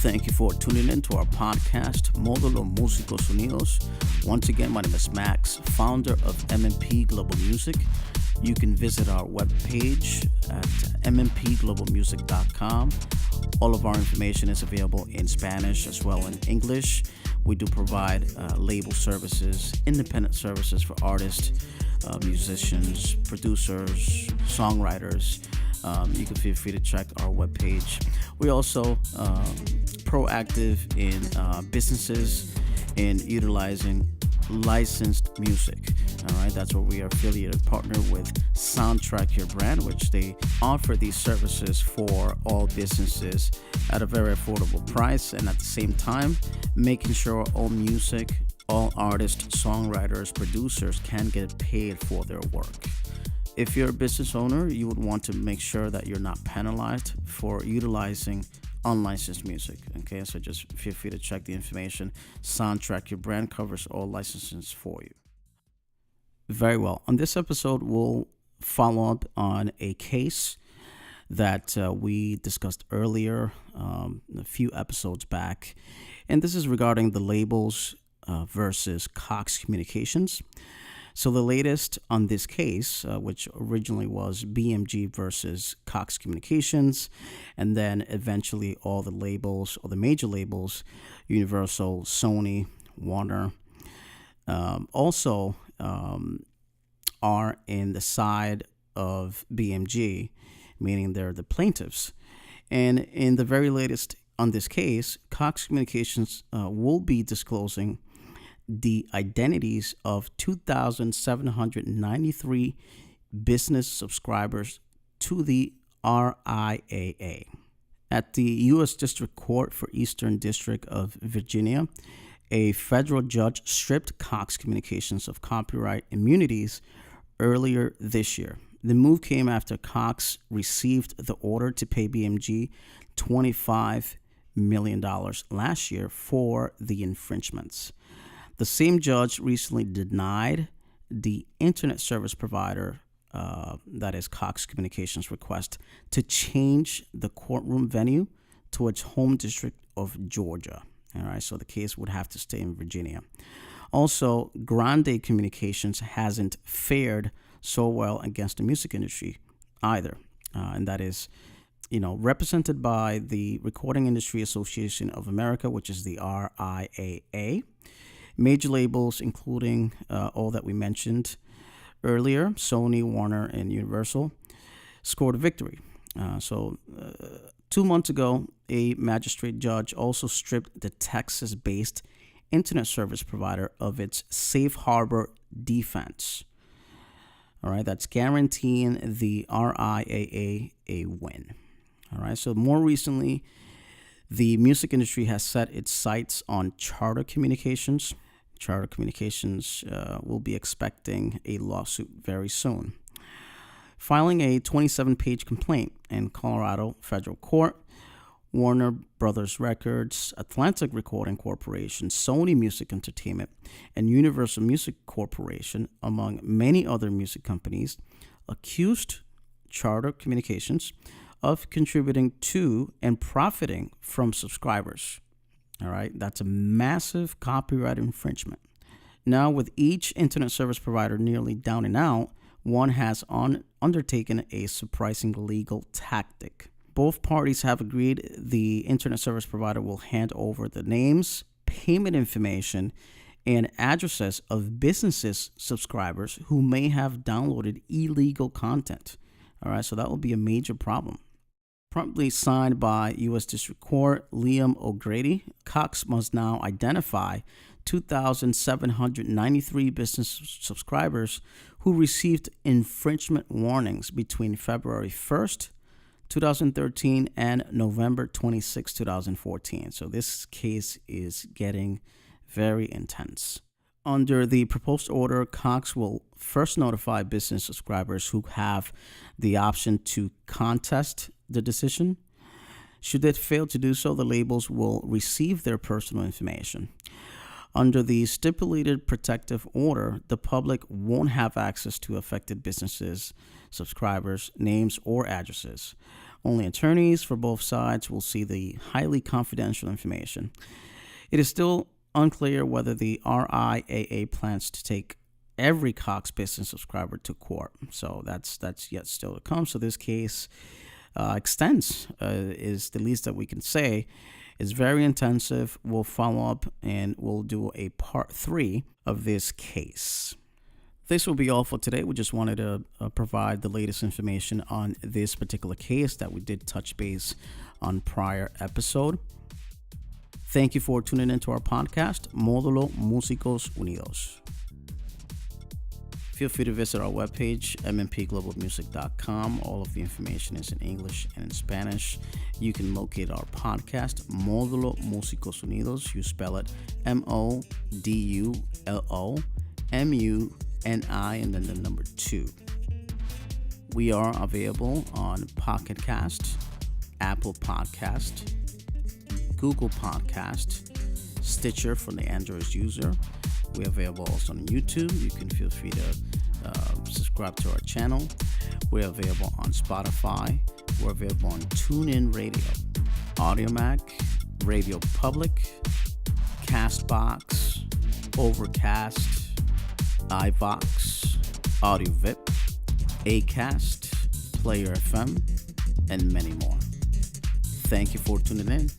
Thank you for tuning in to our podcast, Módulo Músicos Unidos. Once again, my name is Max, founder of MMP Global Music. You can visit our webpage at mmpglobalmusic.com. All of our information is available in Spanish as well as in English. We do provide label services, independent services for artists, musicians, producers, songwriters. You can feel free to check our webpage. We're also proactive in businesses in utilizing licensed music. All right, that's what we are affiliated partner with Soundtrack Your Brand, which they offer these services for all businesses at a very affordable price, and at the same time making sure all music, all artists, songwriters, producers can get paid for their work. If you're a business owner, you would want to make sure that you're not penalized for utilizing unlicensed music. Okay, so just feel free to check the information. Soundtrack Your Brand covers all licenses for you. Very well. On this episode, we'll follow up on a case that we discussed earlier, a few episodes back. And this is regarding the labels versus Cox Communications. So the latest on this case, which originally was BMG versus Cox Communications, and then eventually all the labels, or the major labels, Universal, Sony, Warner, also are in the side of BMG, meaning they're the plaintiffs. And in the very latest on this case, Cox Communications will be disclosing the identities of 2,793 business subscribers to the RIAA. At the U.S. District Court for Eastern District of Virginia, a federal judge stripped Cox Communications of copyright immunities earlier this year. The move came after Cox received the order to pay BMG $25 million last year for the infringements. The same judge recently denied the internet service provider, that is Cox Communications' request to change the courtroom venue to its home district of Georgia. All right, so the case would have to stay in Virginia. Also, Grande Communications hasn't fared so well against the music industry either, and that is, represented by the Recording Industry Association of America, which is the RIAA. Major labels, including all that we mentioned earlier, Sony, Warner, and Universal, scored a victory. 2 months ago, a magistrate judge also stripped the Texas-based internet service provider of its safe harbor defense. All right, that's guaranteeing the RIAA a win. All right, so more recently, the music industry has set its sights on Charter Communications. Charter Communications will be expecting a lawsuit very soon. Filing a 27-page complaint in Colorado federal court, Warner Brothers Records, Atlantic Recording Corporation, Sony Music Entertainment, and Universal Music Corporation, among many other music companies, accused Charter Communications of contributing to and profiting from subscribers. All right, that's a massive copyright infringement. Now, with each internet service provider nearly down and out, one has undertaken a surprising legal tactic. Both parties have agreed the internet service provider will hand over the names, payment information, and addresses of businesses' subscribers who may have downloaded illegal content. All right, so that will be a major problem. Promptly signed by U.S. District Court Liam O'Grady, Cox must now identify 2,793 business subscribers who received infringement warnings between February 1st, 2013 and November 26, 2014. So this case is getting very intense. Under the proposed order, Cox will first notify business subscribers who have the option to contest the decision. Should they fail to do so, the labels will receive their personal information. Under the stipulated protective order, the public won't have access to affected businesses, subscribers, names, or addresses. Only attorneys for both sides will see the highly confidential information. It is still unclear whether the RIAA plans to take every Cox Business subscriber to court. So that's yet still to come. So this case extends, is the least that we can say. It's very intensive. We'll follow up and we'll do a part 3 of this case. This will be all for today. We just wanted to provide the latest information on this particular case that we did touch base on prior episode. Thank you for tuning into our podcast, Módulo Músicos Unidos. Feel free to visit our webpage, mmpglobalmusic.com. All of the information is in English and in Spanish. You can locate our podcast, Módulo Músicos Unidos. You spell it MODULOMUNI and then the number 2. We are available on Pocket Cast, Apple Podcast, Google Podcast, Stitcher for the Android user. We're available also on YouTube. You can feel free to subscribe to our channel. We're available on Spotify. We're available on TuneIn Radio, AudioMac, Radio Public, Castbox, Overcast, iVox, AudioVip, Acast, Player FM, and many more. Thank you for tuning in.